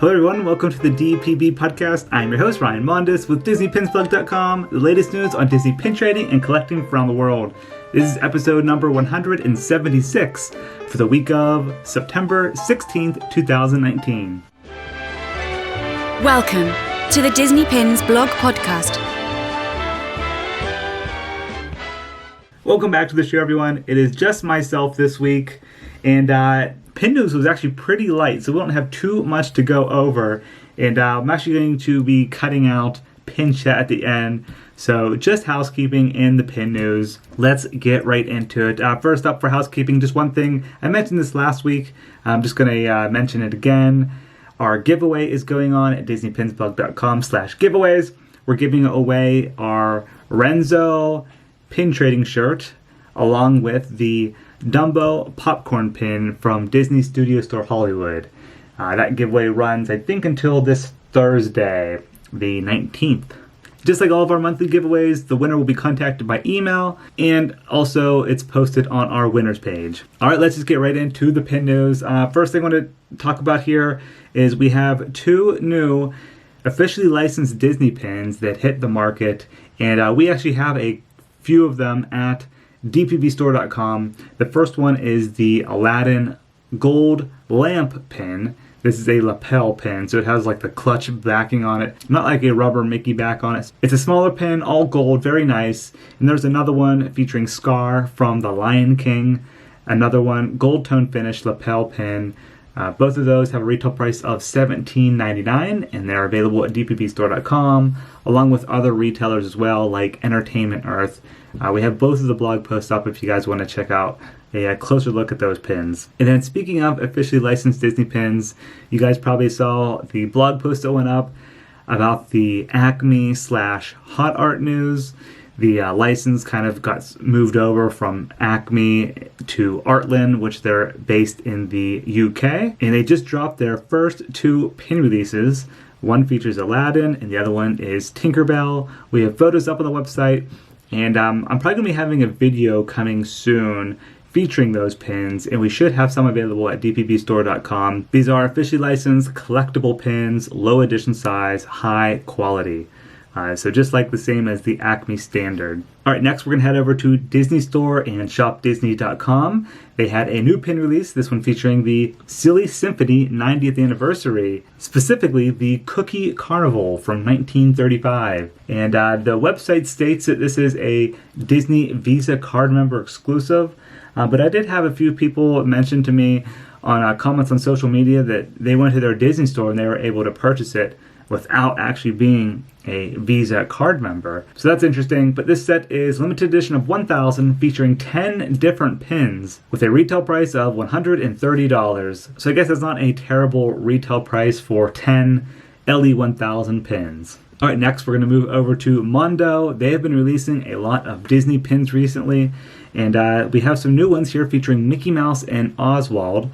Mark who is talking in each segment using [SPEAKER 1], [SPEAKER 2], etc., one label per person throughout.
[SPEAKER 1] Hello everyone, welcome to the DPB podcast. I'm your host, Ryan Mondes with DisneyPinsBlog.com, the latest news on Disney pin trading and collecting from around the world. This is episode number 176 for the week of September 16th, 2019.
[SPEAKER 2] Welcome to the Disney Pins Blog Podcast.
[SPEAKER 1] Welcome back to the show, everyone. It is just myself this week, and pin news was actually pretty light, so we don't have too much to go over. And I'm actually going to be cutting out pin chat at the end. So just housekeeping and the pin news. Let's get right into it. First up for housekeeping, just one thing. I mentioned this last week. I'm just going to mention it again. Our giveaway is going on at DisneyPinsBlog.com/giveaways. We're giving away our Renzo pin trading shirt along with the Dumbo popcorn pin from Disney Studio Store Hollywood. That giveaway runs, I think, until this Thursday, the 19th. Just like all of our monthly giveaways, the winner will be contacted by email, and also it's posted on our winners page. All right, let's just get right into the pin news. First thing I want to talk about here is we have two new officially licensed Disney pins that hit the market, and we actually have a few of them at dpbstore.com. The first one is the Aladdin gold lamp pin. This is a lapel pin, so it has like the clutch backing on it, not like a rubber Mickey back on it. It's a smaller pin, all gold, very nice. And there's another one featuring Scar from The Lion King. Another one, gold tone finish lapel pin. Both of those have a retail price of $17.99, and they're available at dpbstore.com, along with other retailers as well, like Entertainment Earth. We have both of the blog posts up if you guys want to check out a closer look at those pins. And then speaking of officially licensed Disney pins, you guys probably saw the blog post that went up about the Acme/Hot Art news. The license kind of got moved over from Acme to Artland, which they're based in the UK. And they just dropped their first two pin releases. One features Aladdin, and the other one is Tinkerbell. We have photos up on the website, and I'm probably going to be having a video coming soon featuring those pins, and we should have some available at dpbstore.com. These are officially licensed collectible pins, low edition size, high quality. So just like the same as the Acme standard. All right, next we're going to head over to Disney Store and shopdisney.com. They had a new pin release, this one featuring the Silly Symphony 90th anniversary, specifically the Cookie Carnival from 1935. And the website states that this is a Disney Visa card member exclusive, but I did have a few people mention to me on comments on social media that they went to their Disney store and they were able to purchase it without actually being a Visa card member. So that's interesting, but this set is limited edition of 1,000 featuring 10 different pins with a retail price of $130. So I guess that's not a terrible retail price for 10 LE1000 pins. All right, next we're going to move over to Mondo. They have been releasing a lot of Disney pins recently, and we have some new ones here featuring Mickey Mouse and Oswald.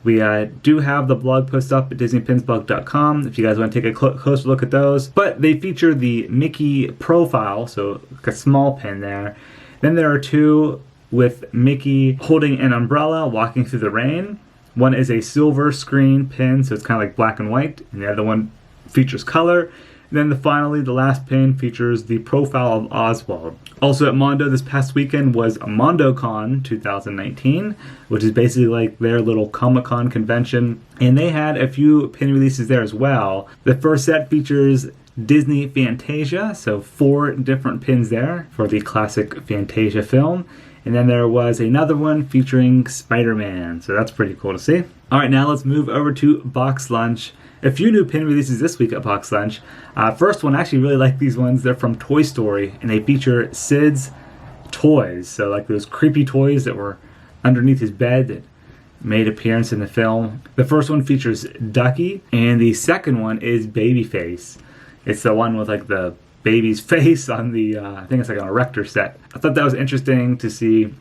[SPEAKER 1] We do have the blog post up at DisneyPinsBlog.com if you guys want to take a closer look at those. But they feature the Mickey profile, so like a small pin there. Then there are two with Mickey holding an umbrella walking through the rain. One is a silver screen pin, so it's kind of like black and white, and the other one features color. And then finally, the last pin features the profile of Oswald. Also at Mondo this past weekend was MondoCon 2019, which is basically like their little Comic-Con convention. And they had a few pin releases there as well. The first set features Disney Fantasia, so 4 different pins there for the classic Fantasia film. And then there was another one featuring Spider-Man, so that's pretty cool to see. All right, now let's move over to BoxLunch. A few new pin releases this week at BoxLunch. First one, I actually really like these ones. They're from Toy Story, and they feature Sid's toys. So like those creepy toys that were underneath his bed that made appearance in the film. The first one features Ducky, and the second one is Babyface. It's the one with like the baby's face on the, I think it's like on a Rector set. I thought that was interesting to see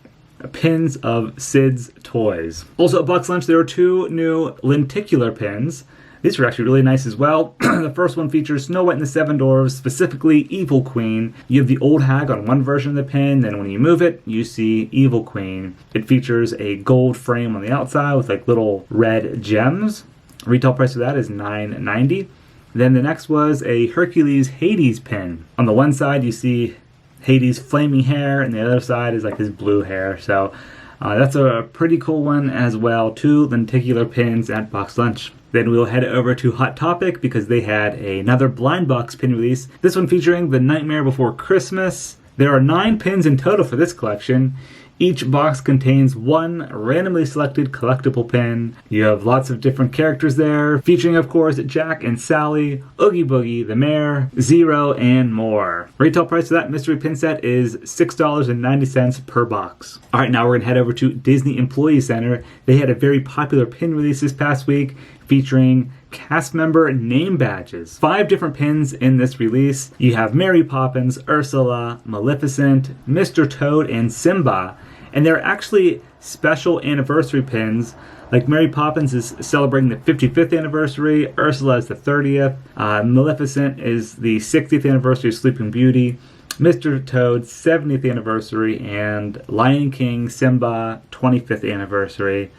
[SPEAKER 1] pins of Sid's toys. Also at BoxLunch, there are 2 new lenticular pins. These are actually really nice as well. The first one features Snow White and the Seven Dwarfs, specifically Evil Queen. You have the old hag on one version of the pin, then when you move it, you see Evil Queen. It features a gold frame on the outside with like little red gems. Retail price for that is $9.90. Then the next was a Hercules Hades pin. On the one side you see Hades' flaming hair, and the other side is like his blue hair. So that's a pretty cool one as well. 2 lenticular pins at BoxLunch. Then we'll head over to Hot Topic because they had another blind box pin release. This one featuring The Nightmare Before Christmas. There are 9 pins in total for this collection. Each box contains 1 randomly selected collectible pin. You have lots of different characters there, featuring of course Jack and Sally, Oogie Boogie, the Mayor, Zero, and more. Retail price for that mystery pin set is $6.90 per box. Alright, now we're going to head over to Disney Employee Center. They had a very popular pin release this past week featuring cast member name badges. 5 different pins in this release. You have Mary Poppins, Ursula, Maleficent, Mr. Toad, and Simba. And they're actually special anniversary pins. Like Mary Poppins is celebrating the 55th anniversary, Ursula is the 30th, Maleficent is the 60th anniversary of Sleeping Beauty, Mr. Toad's 70th anniversary, and Lion King Simba 25th anniversary.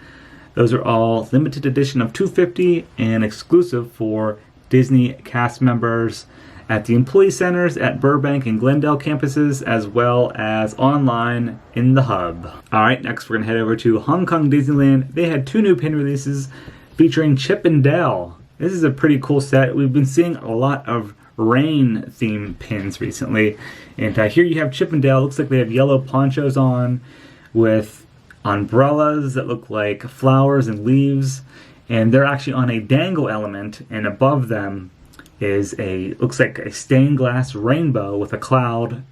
[SPEAKER 1] Those are all limited edition of 250 and exclusive for Disney cast members at the employee centers at Burbank and Glendale campuses, as well as online in the hub. Alright, next we're going to head over to Hong Kong Disneyland. They had 2 new pin releases featuring Chip and Dale. This is a pretty cool set. We've been seeing a lot of rain themed pins recently. And here you have Chip and Dale. Looks like they have yellow ponchos on with umbrellas that look like flowers and leaves. And they're actually on a dangle element, and above them is looks like a stained glass rainbow with a cloud,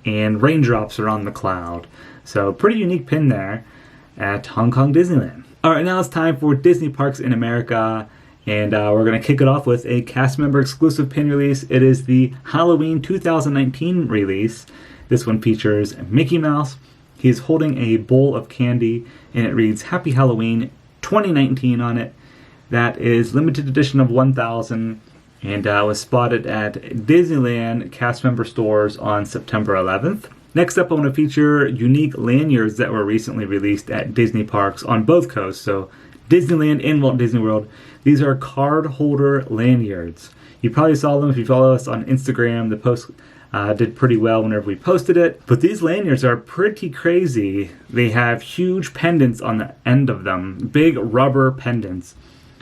[SPEAKER 1] and raindrops are on the cloud. So pretty unique pin there at Hong Kong Disneyland. Alright, now it's time for Disney Parks in America, and we're going to kick it off with a cast member exclusive pin release. It is the Halloween 2019 release. This one features Mickey Mouse. He's holding a bowl of candy, and it reads Happy Halloween 2019 on it. That is limited edition of 1,000. And was spotted at Disneyland cast member stores on September 11th. Next up, I want to feature unique lanyards that were recently released at Disney parks on both coasts, so Disneyland and Walt Disney World. These are card holder lanyards. You probably saw them if you follow us on Instagram. The post did pretty well whenever we posted it. But these lanyards are pretty crazy. They have huge pendants on the end of them, big rubber pendants.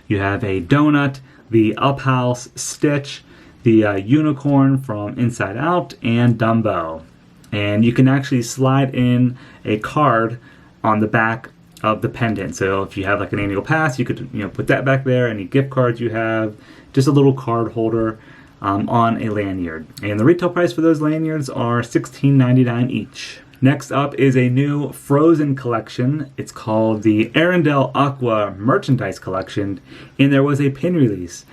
[SPEAKER 1] You have a donut, the Up House, Stitch, the unicorn from Inside Out, and Dumbo. And you can actually slide in a card on the back of the pendant. So if you have like an annual pass, you could put that back there. Any gift cards you have, just a little card holder on a lanyard. And the retail price for those lanyards are $16.99 each. Next up is a new Frozen collection. It's called the Arendelle Aqua Merchandise Collection, and there was a pin release.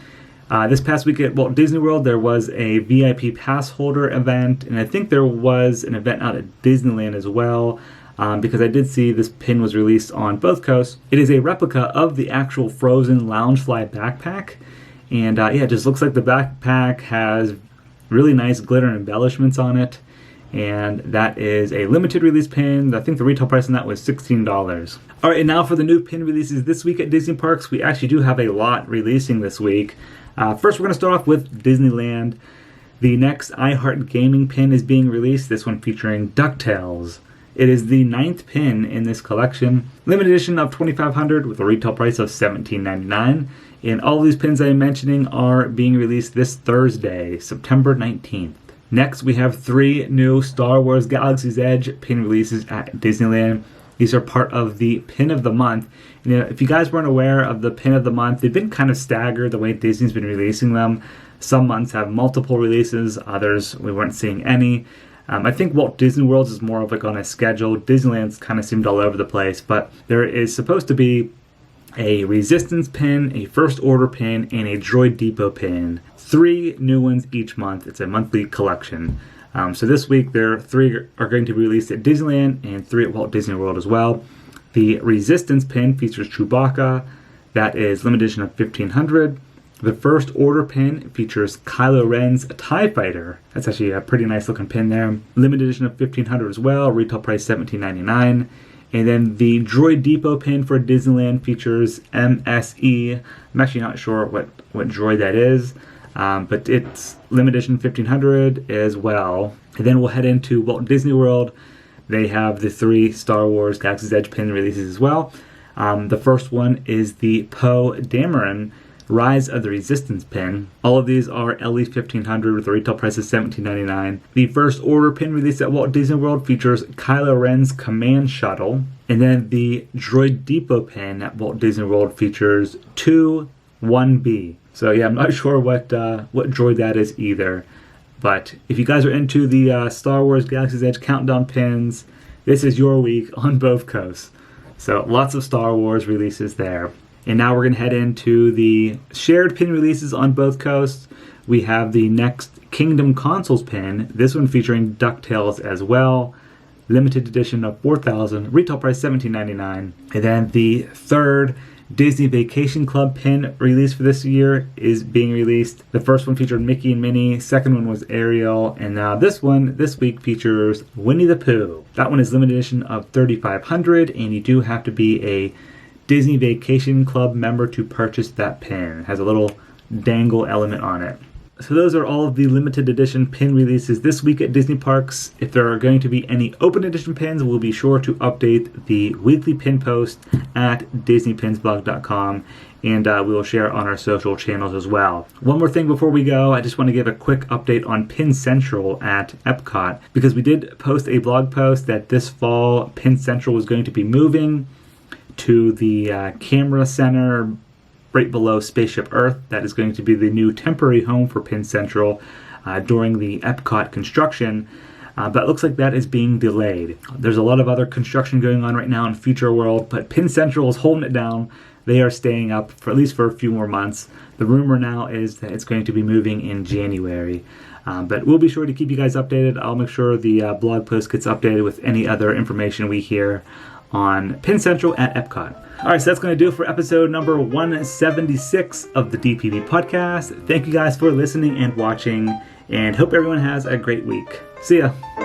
[SPEAKER 1] This past week at Walt Disney World, there was a VIP pass holder event, and I think there was an event out at Disneyland as well, because I did see this pin was released on both coasts. It is a replica of the actual Frozen Loungefly backpack, and it just looks like the backpack has really nice glitter embellishments on it. And that is a limited release pin. I think the retail price on that was $16. All right, and now for the new pin releases this week at Disney Parks. We actually do have a lot releasing this week. First, we're going to start off with Disneyland. The next iHeart Gaming pin is being released, this one featuring DuckTales. It is the 9th pin in this collection. Limited edition of 2,500 with a retail price of $17.99. And all of these pins I'm mentioning are being released this Thursday, September 19th. Next, we have 3 new Star Wars Galaxy's Edge pin releases at Disneyland. These are part of the Pin of the Month. And, if you guys weren't aware of the Pin of the Month, they've been kind of staggered the way Disney's been releasing them. Some months have multiple releases, others we weren't seeing any. I think Walt Disney World is more of like on a schedule. Disneyland's kind of seemed all over the place, but there is supposed to be a Resistance pin, a First Order pin, and a Droid Depot pin. 3 new ones each month. It's a monthly collection. So this week, 3 are going to be released at Disneyland and 3 at Walt Disney World as well. The Resistance pin features Chewbacca. That is limited edition of 1,500. The First Order pin features Kylo Ren's TIE Fighter. That's actually a pretty nice looking pin there. Limited edition of 1,500 as well. Retail price $17.99. And then the Droid Depot pin for Disneyland features MSE. I'm actually not sure what droid that is, but it's limited edition 1500 as well. And then we'll head into Walt Disney World. They have the 3 Star Wars Galaxy's Edge pin releases as well. The first one is the Poe Dameron Rise of the Resistance pin. All of these are LE 1500 with a retail price of $17.99. The first order pin released at Walt Disney World features Kylo Ren's Command Shuttle. And then the Droid Depot pin at Walt Disney World features 1B. So yeah, I'm not sure what droid that is either. But if you guys are into the Star Wars Galaxy's Edge countdown pins, this is your week on both coasts. So lots of Star Wars releases there. And now we're going to head into the shared pin releases on both coasts. We have the next Kingdom Consoles pin, this one featuring DuckTales as well. Limited edition of 4,000, retail price $17.99. And then the third Disney Vacation Club pin release for this year is being released. The first one featured Mickey and Minnie, second one was Ariel, and now this one this week features Winnie the Pooh. That one is limited edition of 3,500, and you do have to be a Disney Vacation Club member to purchase that pin. It has a little dangle element on it. So those are all of the limited edition pin releases this week at Disney Parks. If there are going to be any open edition pins, we'll be sure to update the weekly pin post at DisneyPinsBlog.com, and we will share on our social channels as well. One more thing before we go, I just want to give a quick update on Pin Central at Epcot, because we did post a blog post that this fall Pin Central was going to be moving to the camera center right below Spaceship Earth. That is going to be the new temporary home for Pin Central during the Epcot construction. But it looks like that is being delayed. There's a lot of other construction going on right now in Future World, but Pin Central is holding it down. They are staying up for at least for a few more months. The rumor now is that it's going to be moving in January. But we'll be sure to keep you guys updated. I'll make sure the blog post gets updated with any other information we hear on Pin Central at Epcot. Alright, so that's going to do it for episode number 176 of the DPB podcast. Thank you guys for listening and watching, and hope everyone has a great week. See ya!